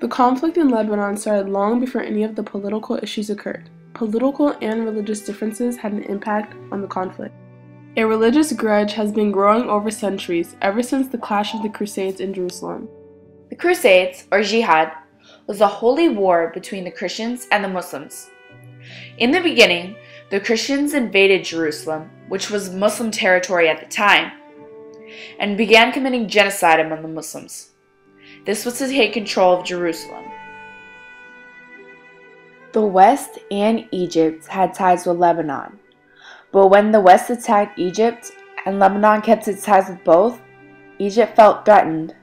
The conflict in Lebanon started long before any of the political issues occurred. Political and religious differences had an impact on the conflict. A religious grudge has been growing over centuries, ever since the clash of the Crusades in Jerusalem. The Crusades, or Jihad, was a holy war between the Christians and the Muslims. In the beginning, the Christians invaded Jerusalem, which was Muslim territory at the time, and began committing genocide among the Muslims. This was to take control of Jerusalem. The West and Egypt had ties with Lebanon, but when the West attacked Egypt and Lebanon kept its ties with both, Egypt felt threatened.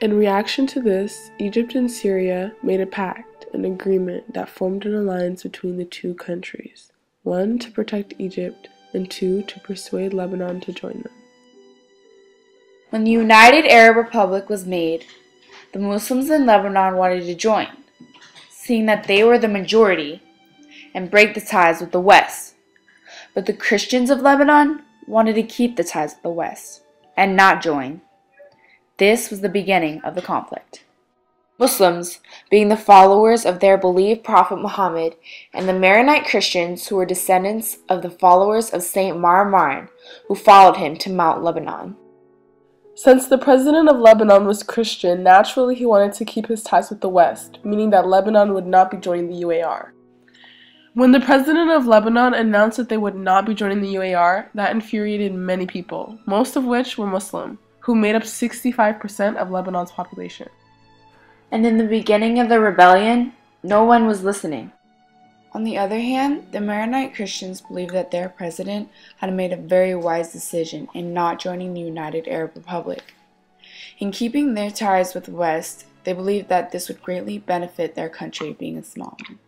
In reaction to this, Egypt and Syria made a pact, an agreement that formed an alliance between the two countries, one to protect Egypt and two to persuade Lebanon to join them. When the United Arab Republic was made, the Muslims in Lebanon wanted to join, seeing that they were the majority, and break the ties with the West. But the Christians of Lebanon wanted to keep the ties with the West and not join. This was the beginning of the conflict. Muslims, being the followers of their believed Prophet Muhammad, and the Maronite Christians who were descendants of the followers of Saint Marmarin, who followed him to Mount Lebanon. Since the president of Lebanon was Christian, naturally he wanted to keep his ties with the West, meaning that Lebanon would not be joining the UAR. When the president of Lebanon announced that they would not be joining the UAR, that infuriated many people, most of which were Muslim, who made up 65% of Lebanon's population. And in the beginning of the rebellion, no one was listening. On the other hand, the Maronite Christians believed that their president had made a very wise decision in not joining the United Arab Republic. In keeping their ties with the West, they believed that this would greatly benefit their country being a small one.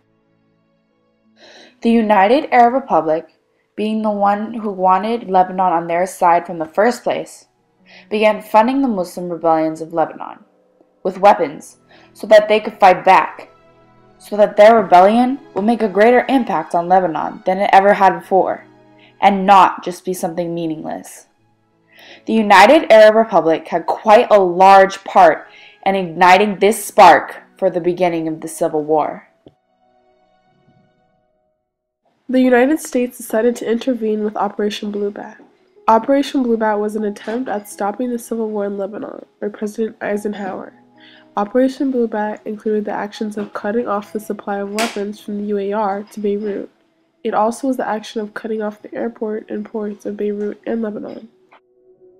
The United Arab Republic, being the one who wanted Lebanon on their side from the first place, began funding the Muslim rebellions of Lebanon with weapons so that they could fight back, so that their rebellion would make a greater impact on Lebanon than it ever had before, and not just be something meaningless. The United Arab Republic had quite a large part in igniting this spark for the beginning of the Civil War. The United States decided to intervene with Operation Bluebat. Operation Bluebat was an attempt at stopping the civil war in Lebanon by President Eisenhower. Operation Bluebat included the actions of cutting off the supply of weapons from the UAR to Beirut. It also was the action of cutting off the airport and ports of Beirut and Lebanon.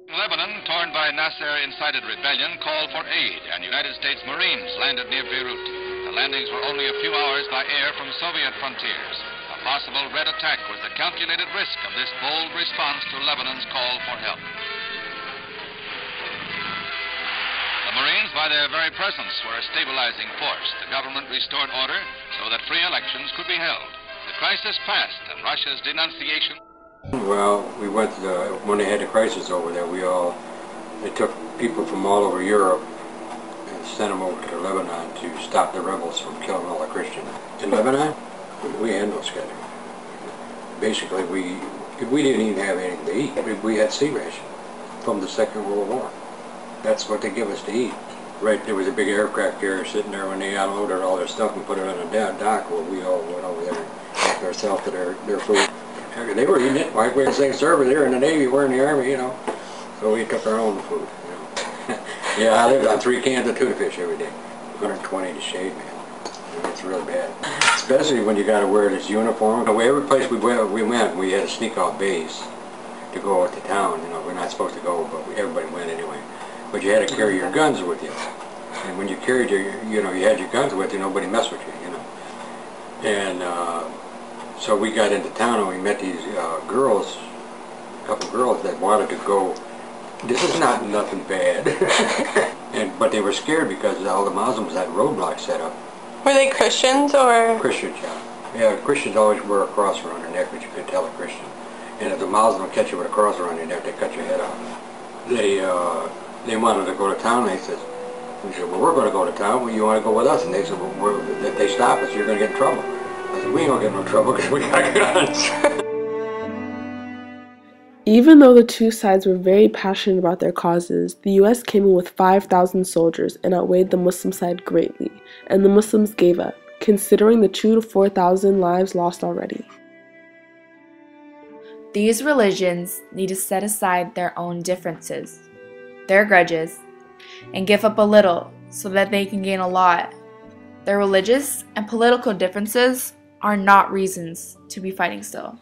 Lebanon, torn by Nasser-incited rebellion, called for aid, and United States Marines landed near Beirut. The landings were only a few hours by air from Soviet frontiers. A possible red attack was the calculated risk of this bold response to Lebanon's call for help. The Marines, by their very presence, were a stabilizing force. The government restored order so that free elections could be held. The crisis passed, and Russia's denunciation... Well, we went when they had the crisis over there, they took people from all over Europe and sent them over to Lebanon to stop the rebels from killing all the Christians. In Lebanon, we had no schedule. Basically, we didn't even have anything to eat. We had sea ration from the Second World War. That's what they give us to eat. Right, there was a big aircraft carrier sitting there when they unloaded all their stuff and put it on a dock where we all went over there and helped ourselves to their food. They were eating it. Like we were saying, service, they were in the Navy, we're in the Army, you know. So we took our own food, you know. Yeah, I lived on 3 cans of tuna fish every day. 120 to shade, man. It's really bad. Especially when you got to wear this uniform. Every place we went, we had to sneak off base to go out to town. You know, we're not supposed to go, but everybody went anyway. But you had to carry your guns with you. And when you carried you had your guns with you, nobody messed with you, you know. And so we got into town and we met these girls, a couple girls that wanted to go. This is not nothing bad. But they were scared because all the Muslims had roadblocks set up. Were they Christians or? Christians, yeah. Yeah, Christians always wear a cross around their neck, but you could tell a Christian. And if the Muslim would catch you with a cross around your neck, they cut your head off. They wanted to go to town. They said, we said, well, we're going to go to town. Well, you want to go with us? And they said, well, if they stop us, you're going to get in trouble. I said, we ain't going to get no trouble because we got guns. Even though the two sides were very passionate about their causes, the US came in with 5,000 soldiers and outweighed the Muslim side greatly, and the Muslims gave up, considering the 2,000 to 4,000 lives lost already. These religions need to set aside their own differences, their grudges, and give up a little so that they can gain a lot. Their religious and political differences are not reasons to be fighting still.